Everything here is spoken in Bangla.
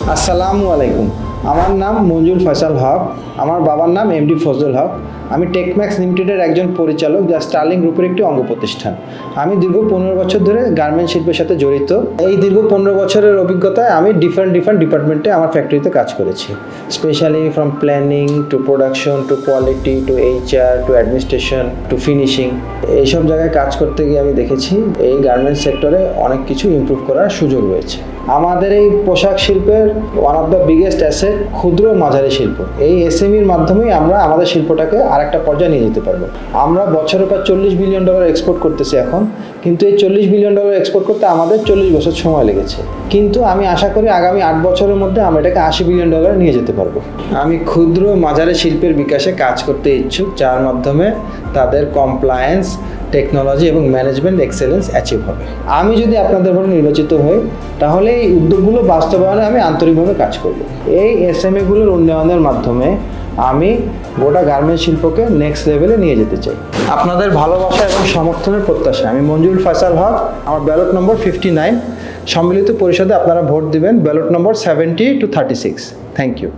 আসসালামু আলাইকুম। আমার নাম মঞ্জুর ফয়সাল হক। আমার বাবার নাম এমডি ফজল হক। আমি টেকম্যাক্স লিমিটেডের একজন পরিচালক, যা স্টার্লিং গ্রুপের একটি অঙ্গ প্রতিষ্ঠান। আমি দীর্ঘ 15 বছর ধরে গার্মেন্ট শিল্পের সাথে জড়িত। এই দীর্ঘ 15 বছরের অভিজ্ঞতায় আমি ডিফারেন্ট ডিপার্টমেন্টে আমার ফ্যাক্টরিতে কাজ করেছি, specially from planning to production to quality to HR to administration to finishing. এইসব জায়গায় কাজ করতে গিয়ে আমি দেখেছি এই গার্মেন্টস সেক্টরে অনেক কিছু ইমপ্রুভ করার সুযোগ রয়েছে। আমাদের এই পোশাক শিল্পের one of the biggest asset ক্ষুদ্র মাঝারি শিল্প। এই এসএমইর মাধ্যমেই আমরা আমাদের শিল্পটাকে আরেকটা পর্যায়ে নিয়ে যেতে পারবো। আমরা বছরের পর $40 বিলিয়ন এক্সপোর্ট করতেছি এখন, কিন্তু এই $40 বিলিয়ন এক্সপোর্ট করতে আমাদের 40 বছর সময় লেগেছে। কিন্তু আমি আশা করি আগামী 8 বছরের মধ্যে আমরা এটাকে $80 বিলিয়ন নিয়ে যেতে পারবো। আমি ক্ষুদ্র মাঝারি শিল্পের বিকাশে কাজ করতে ইচ্ছুক, যার মাধ্যমে তাদের কমপ্লায়েন্স, টেকনোলজি এবং ম্যানেজমেন্ট এক্সেলেন্স অ্যাচিভ হবে। আমি যদি আপনাদের উপর নির্বাচিত হই, তাহলে এই উদ্যোগগুলো বাস্তবায়নে আমি আন্তরিকভাবে কাজ করব। এই এসএমইগুলোর উন্নয়নের মাধ্যমে আমি গোটা গার্মেন্টস শিল্পকে নেক্সট লেভেলে নিয়ে যেতে চাই। আপনাদের ভালোবাসা এবং সমর্থনের প্রত্যাশা আমি মঞ্জুর ফয়সাল হক। আমার ব্যালট নম্বর 59। সম্মিলিত পরিষদে আপনারা ভোট দিবেন ballot number 70 to 36। Thank you.